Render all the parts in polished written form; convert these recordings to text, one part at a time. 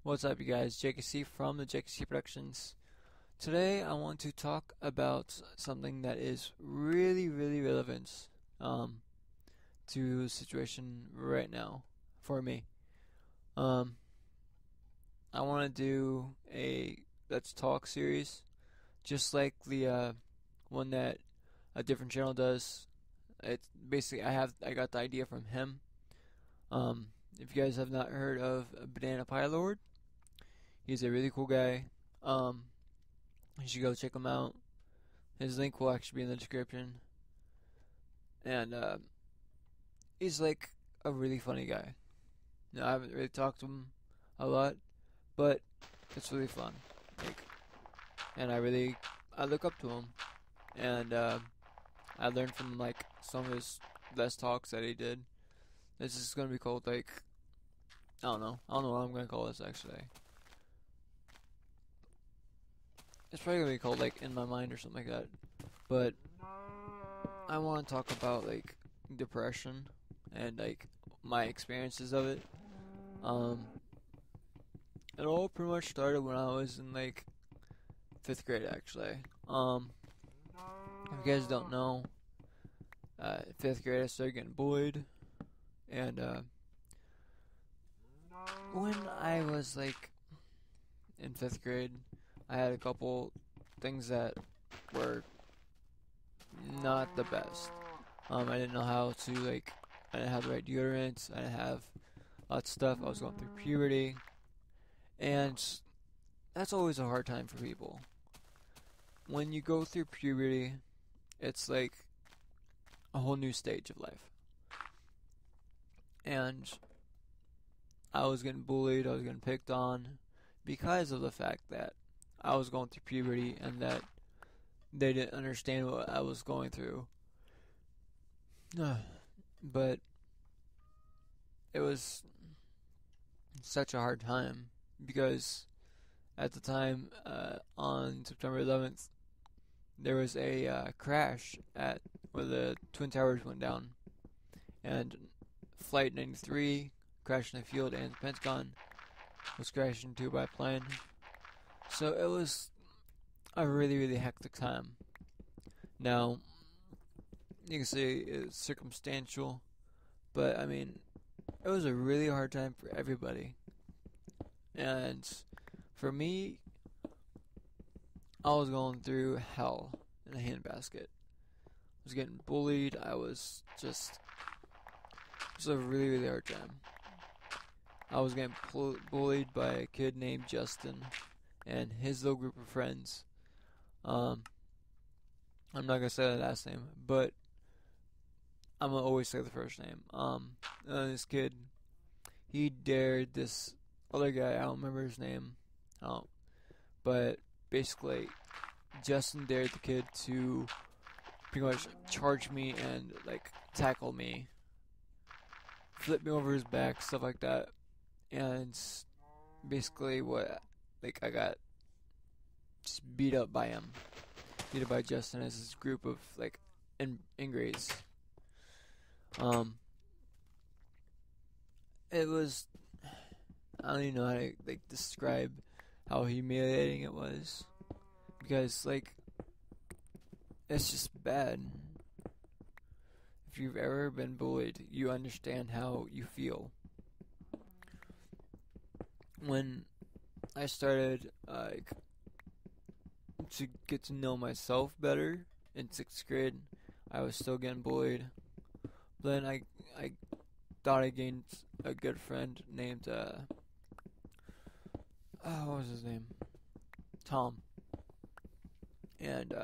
What's up, you guys? JKC from the JKC Productions. Today, I want to talk about something that is really relevant to the situation right now for me. Um, I want to do a Let's Talk series, just like the one that a different channel does. It's basically I got the idea from him. If you guys have not heard of Banana Pie Lord, he's a really cool guy. Um, you should go check him out. His link will actually be in the description. And he's like a really funny guy. Now, I haven't really talked to him a lot, but it's really fun. Like, and I look up to him, and I learned from like some of his Let's Talks that he did. This is gonna be called like I don't know what I'm gonna call this actually. It's probably gonna be called like In My Mind or something like that. But I want to talk about like depression and like my experiences of it. Um, it all pretty much started when I was in like 5th grade actually. If you guys don't know, 5th grade I started getting bullied, and when I was like in 5th grade, I had a couple things that were not the best. I didn't know how to like, I didn't have the right deodorants. I didn't have lots of stuff. I was going through puberty, and that's always a hard time for people. When you go through puberty, it's like a whole new stage of life. And I was getting bullied, I was getting picked on because of the fact that I was going through puberty and that they didn't understand what I was going through. But it was such a hard time because at the time, on September 11th, there was a crash at where the Twin Towers went down, and Flight 93 crashed in the field, and the Pentagon was crashed into by a plane. So it was a really hectic time. Now, you can say it's circumstantial, but I mean, it was a really hard time for everybody. And for me, I was going through hell in a handbasket. I was getting bullied. It was a really hard time. I was getting bullied by a kid named Justin and his little group of friends. I'm not gonna say the last name, but I'm gonna always say the first name. This kid, he dared this other guy. I don't remember his name. But basically, Justin dared the kid to pretty much charge me and like tackle me, flip me over his back, stuff like that. And basically, I got just beat up by him, beat up by Justin as his group of like ingrates. It was, I don't even know how to like describe how humiliating it was, because like it's just bad. If you've ever been bullied, you understand how you feel. When I started to get to know myself better in 6th grade, I was still getting bullied. Then I thought I gained a good friend named what was his name? Tom. And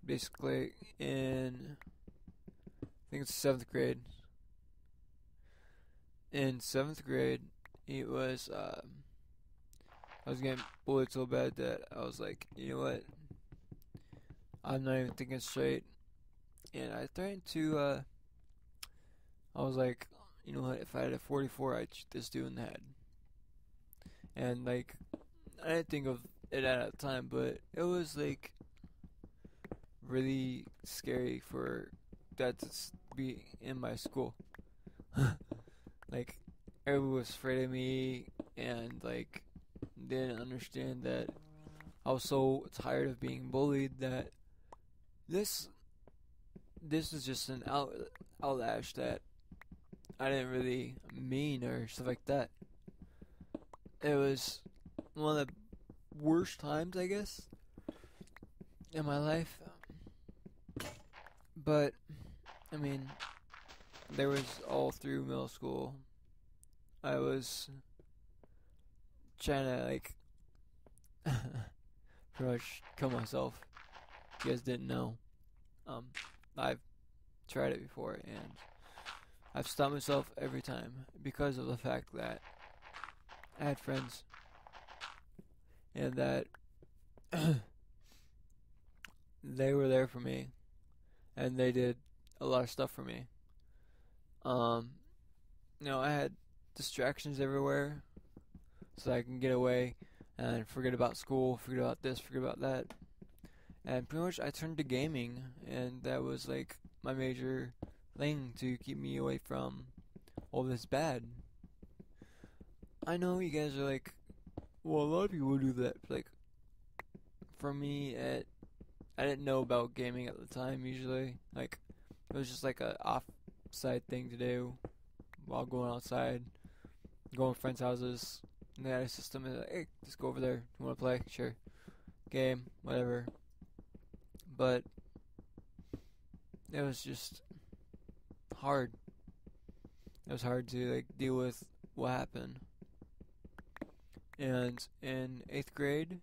basically in, I think it's 7th grade. In 7th grade, it was I was getting bullied so bad that I was like, you know what? I'm not even thinking straight. And I threatened to, I was like, you know what? If I had a 44, I'd shoot this dude in the head. And like, I didn't think of it at the time, but it was like really scary for that to be in my school. Like, everyone was afraid of me, and like didn't understand that I was so tired of being bullied that this this is just an outlash that I didn't really mean or stuff like that. It was one of the worst times, I guess, in my life. But I mean, there was all through middle school. I was trying to like pretty much kill myself. If you guys didn't know, I've tried it before, and I've stopped myself every time because of the fact that I had friends and that they were there for me and they did a lot of stuff for me. Um, I had distractions everywhere so I can get away and forget about school, forget about this, forget about that. And pretty much I turned to gaming, and that was like my major thing to keep me away from all this bad. I know you guys are like, well, a lot of people do that. Like, for me, I didn't know about gaming at the time. Usually, like, it was just like a off-side thing to do while going outside, going to friends' houses. And they had a system, and like, hey, just go over there. You want to play? Sure. Game, whatever. But it was just hard. It was hard to like deal with what happened. And in 8th grade,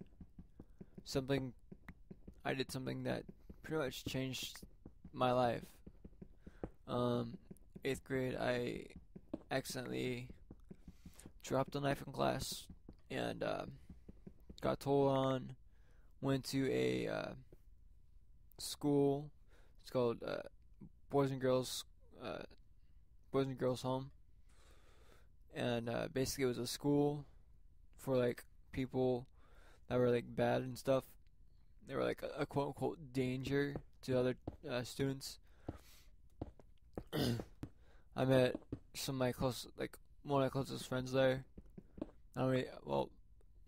I did something that pretty much changed my life. 8th grade, I accidentally dropped a knife in class and got told on. Went to a school. It's called Boys and Girls Home, and basically it was a school for like people that were like bad and stuff. They were like a quote unquote danger to other students. I met some of my one of my closest friends there.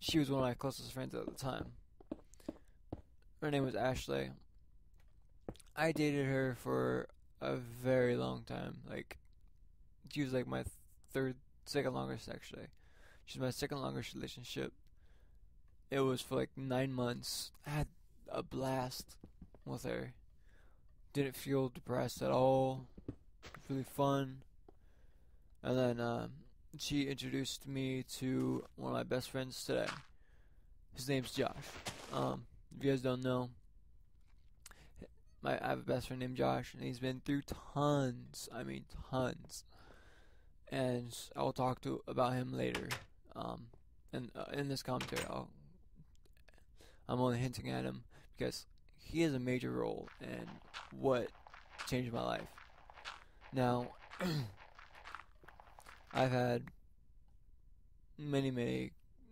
She was one of my closest friends at the time. Her name was Ashley. I dated her for a very long time. Like, she was like my second longest actually. She's my second longest relationship. It was for like 9 months. I had a blast with her. Didn't feel depressed at all. It was really fun. And then she introduced me to one of my best friends today. His name's Josh. If you guys don't know, I have a best friend named Josh, and he's been through tons. I mean, tons. And I will talk about him later. And in this commentary, I'm only hinting at him because he has a major role in what changed my life. Now, I've had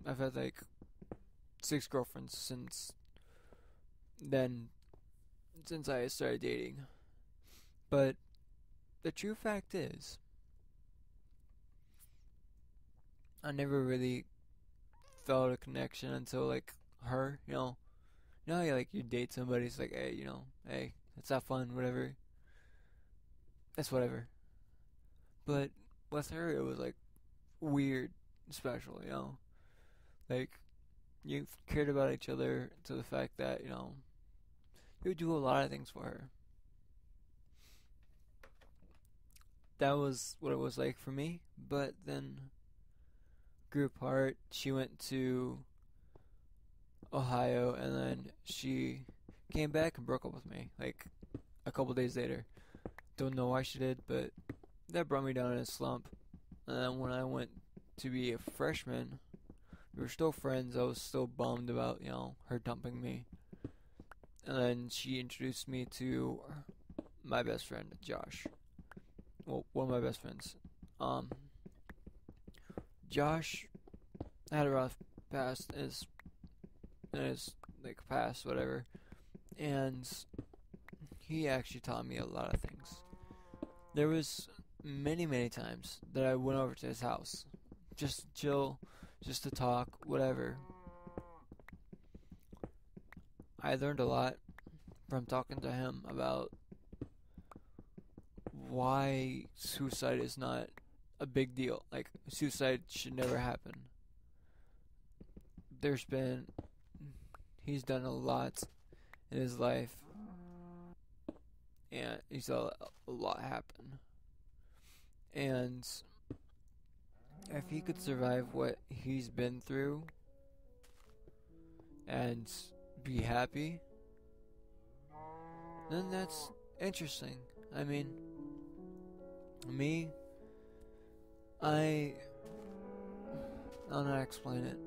I've had like 6 girlfriends since I started dating. But the true fact is, I never really felt a connection until like her, how you date somebody, it's like, hey, let's have fun, whatever. That's whatever. But with her, it was like weird, special, like you cared about each other to the fact that you would do a lot of things for her. That was what it was like for me. But then grew apart. She went to Ohio, and then she came back and broke up with me like a couple days later. Don't know why she did, but that brought me down in a slump. And then when I went to be a freshman, we were still friends. I was still bummed about her dumping me. And then she introduced me to my best friend Josh. Well, one of my best friends. Josh had a rough past in his like past, whatever, and he actually taught me a lot of things. There was many times that I went over to his house just to chill, just to talk, whatever. I learned a lot from talking to him about why suicide is not a big deal. Like, suicide should never happen. He's done a lot in his life, and he's let a lot happen. And if he could survive what he's been through and be happy, then that's interesting. I mean, me, I don't know how to explain it.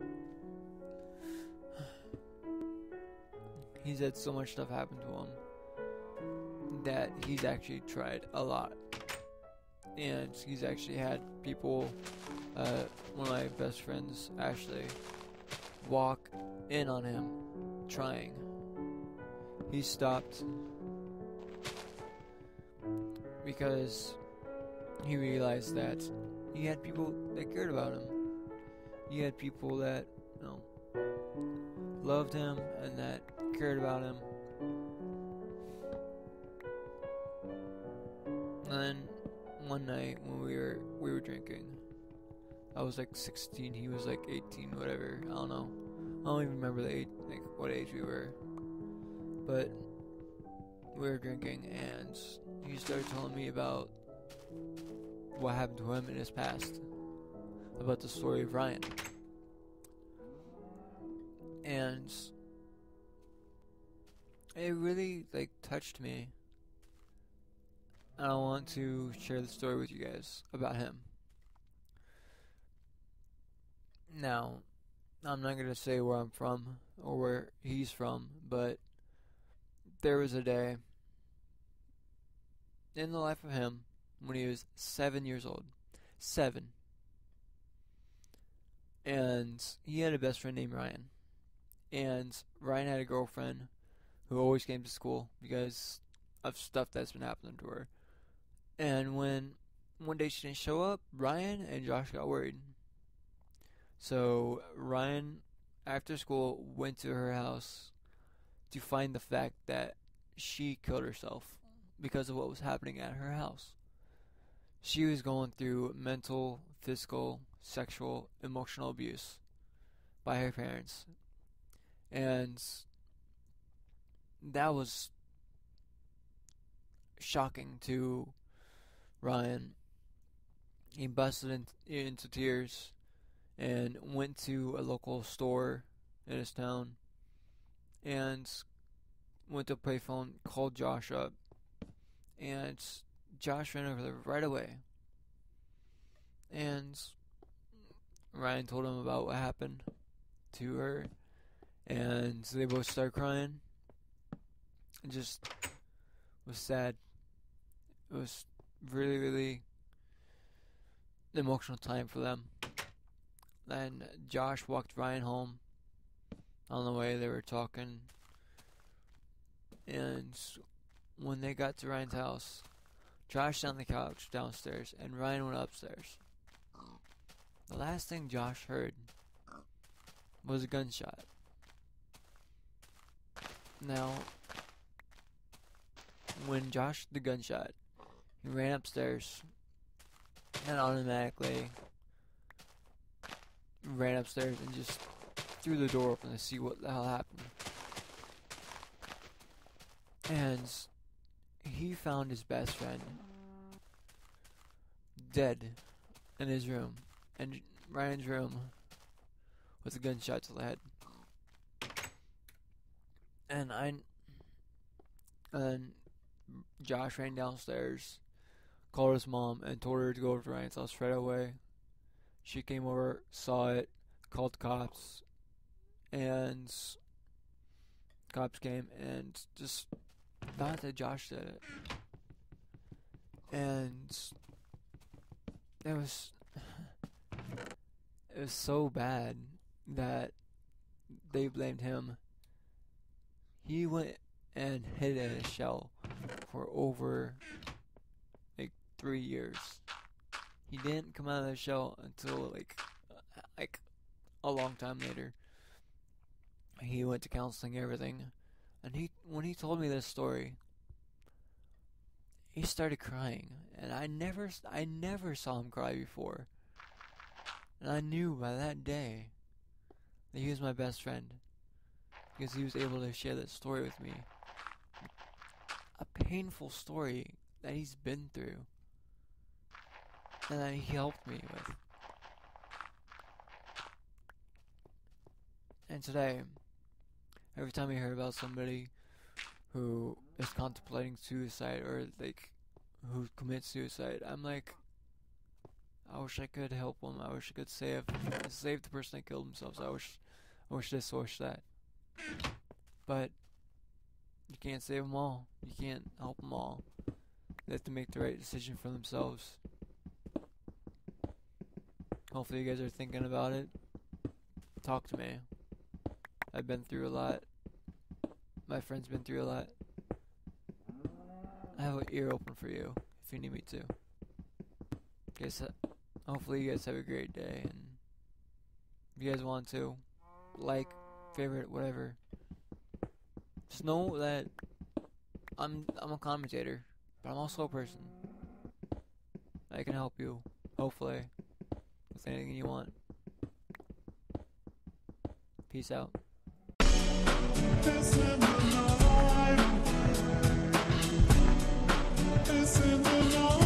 He's had so much stuff happen to him that he's actually tried a lot. And he's actually had people, one of my best friends, Ashley, walk in on him trying. He stopped because he realized that he had people that cared about him. He had people that, loved him and that cared about him. And then one night when we were drinking, I was like 16, he was like 18, whatever. I don't know. I don't even remember the age, like what age we were. But we were drinking, and he started telling me about what happened to him in his past, about the story of Ryan. And it really touched me. And I want to share the story with you guys about him. Now, I'm not going to say where I'm from or where he's from, but there was a day in the life of him when he was 7 years old. 7. And he had a best friend named Ryan. And Ryan had a girlfriend who always came to school because of stuff that's been happening to her. And when one day she didn't show up, Ryan and Josh got worried. So Ryan, after school, went to her house to find the fact that she killed herself because of what was happening at her house. She was going through mental, physical, sexual, emotional abuse by her parents. And that was shocking to Ryan. He busted into tears and went to a local store in his town and went to a payphone, called Josh up, and Josh ran over there right away. And Ryan told him about what happened to her, and they both started crying. It just was sad. It was really, really emotional time for them. Then Josh walked Ryan home. On the way, they were talking. And when they got to Ryan's house, Josh sat on the couch downstairs, and Ryan went upstairs. The last thing Josh heard was a gunshot. Now, when Josh heard the gunshot, he ran upstairs and automatically ran upstairs and just threw the door open to see what the hell happened. And he found his best friend dead in his room, and Ryan's room with a gunshot to the head. And Josh ran downstairs, called his mom, and told her to go over to Ryan's house right away. She came over, saw it, called cops, and cops came and just thought that Josh did it. And it was so bad that they blamed him. He went and hid in a shell for over 3 years. He didn't come out of the shell until like a long time later. He went to counseling and everything, and when he told me this story, he started crying, and I never saw him cry before. And I knew by that day that he was my best friend, because he was able to share that story with me. A painful story that he's been through, and that he helped me with. And today, every time I hear about somebody who is contemplating suicide, or like who commits suicide, I'm like, I wish I could help them. I wish I could save the person that killed themselves. I wish this, I wish that. But you can't save them all. You can't help them all. They have to make the right decision for themselves. Hopefully you guys are thinking about it. Talk to me. I've been through a lot. My friend's been through a lot. I have an ear open for you if you need me to. Guys, hopefully you guys have a great day, and if you guys want to, like, favorite, whatever, just know that I'm a commentator, but I'm also a person. I can help you, hopefully, with anything you want. Peace out. It's in the light.